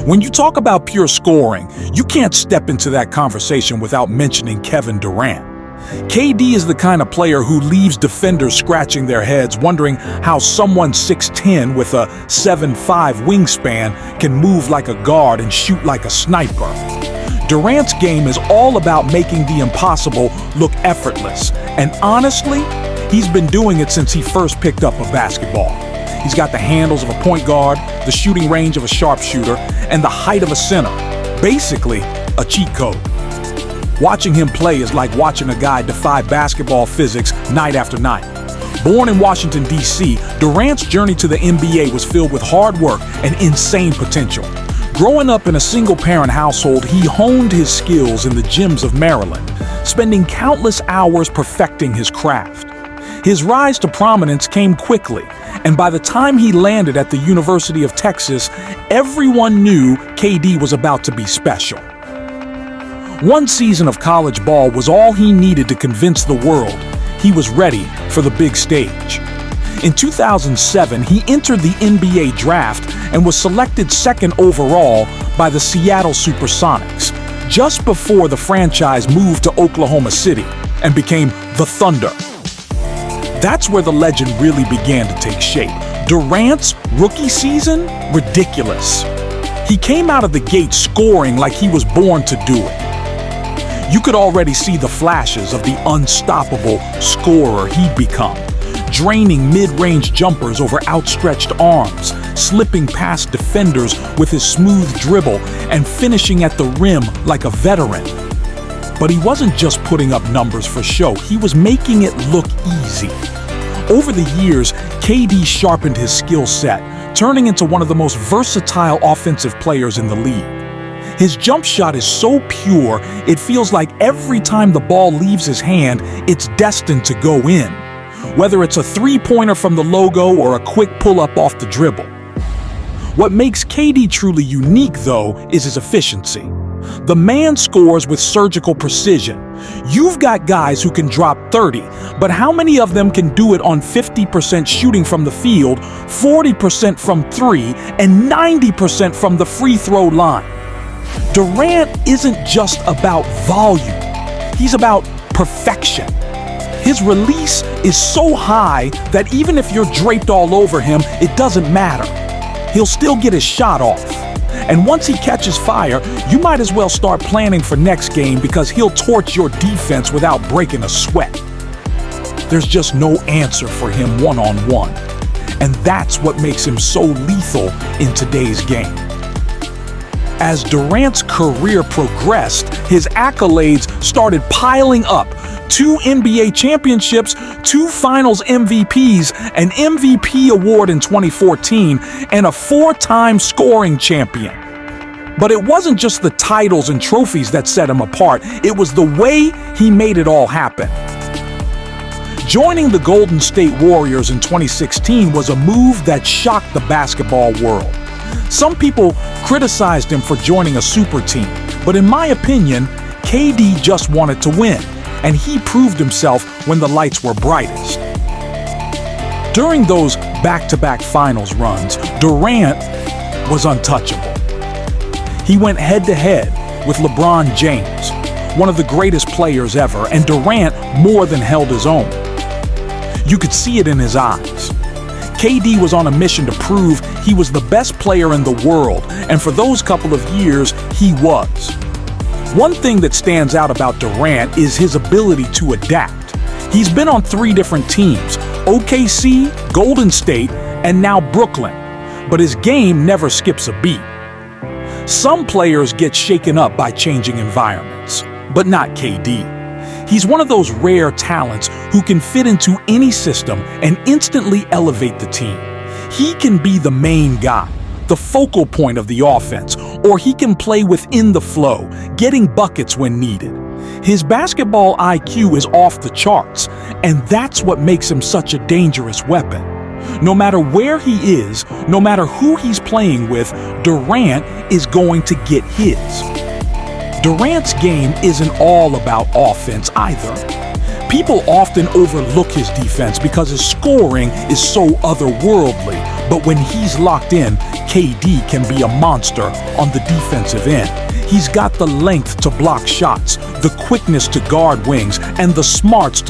When you talk about pure scoring, you can't step into that conversation without mentioning Kevin Durant. KD is the kind of player who leaves defenders scratching their heads, wondering how someone 6'10" with a 7'5" wingspan can move like a guard and shoot like a sniper. Durant's game is all about making the impossible look effortless, and honestly, he's been doing it since he first picked up a basketball. He's got the handles of a point guard, the shooting range of a sharpshooter, and the height of a center. Basically, a cheat code. Watching him play is like watching a guy defy basketball physics night after night. Born in Washington, D.C., Durant's journey to the NBA was filled with hard work and insane potential. Growing up in a single-parent household, he honed his skills in the gyms of Maryland, spending countless hours perfecting his craft. His rise to prominence came quickly, and by the time he landed at the University of Texas, everyone knew KD was about to be special. One season of college ball was all he needed to convince the world he was ready for the big stage. In 2007, he entered the NBA draft and was selected second overall by the Seattle Supersonics, just before the franchise moved to Oklahoma City and became the Thunder. That's where the legend really began to take shape. Durant's rookie season? Ridiculous. He came out of the gate scoring like he was born to do it. You could already see the flashes of the unstoppable scorer he'd become, draining mid-range jumpers over outstretched arms, slipping past defenders with his smooth dribble, and finishing at the rim like a veteran. But he wasn't just putting up numbers for show, he was making it look easy. Over the years, KD sharpened his skill set, turning into one of the most versatile offensive players in the league. His jump shot is so pure, it feels like every time the ball leaves his hand, it's destined to go in. Whether it's a three-pointer from the logo or a quick pull-up off the dribble. What makes KD truly unique, though, is his efficiency. The man scores with surgical precision. You've got guys who can drop 30, but how many of them can do it on 50% shooting from the field, 40% from three, and 90% from the free throw line? Durant isn't just about volume. He's about perfection. His release is so high that even if you're draped all over him, it doesn't matter. He'll still get his shot off. And once he catches fire, you might as well start planning for next game because he'll torch your defense without breaking a sweat. There's just no answer for him one-on-one. And that's what makes him so lethal in today's game. As Durant's career progressed, his accolades started piling up. 2 NBA championships, 2 Finals MVPs, an MVP award in 2014, and a 4-time scoring champion. But it wasn't just the titles and trophies that set him apart, it was the way he made it all happen. Joining the Golden State Warriors in 2016 was a move that shocked the basketball world. Some people criticized him for joining a super team, but in my opinion, KD just wanted to win. And he proved himself when the lights were brightest. During those back-to-back finals runs, Durant was untouchable. He went head-to-head with LeBron James, one of the greatest players ever, and Durant more than held his own. You could see it in his eyes. KD was on a mission to prove he was the best player in the world, and for those couple of years, he was. One thing that stands out about Durant is his ability to adapt. He's been on 3 different teams, OKC, Golden State, and now Brooklyn. But his game never skips a beat. Some players get shaken up by changing environments, but not KD. He's one of those rare talents who can fit into any system and instantly elevate the team. He can be the main guy, the focal point of the offense, or he can play within the flow, getting buckets when needed. His basketball IQ is off the charts, and that's what makes him such a dangerous weapon. No matter where he is, no matter who he's playing with, Durant is going to get his. Durant's game isn't all about offense either. People often overlook his defense because his scoring is so otherworldly, But when he's locked in, KD can be a monster on the defensive end. He's got the length to block shots, the quickness to guard wings, and the smarts to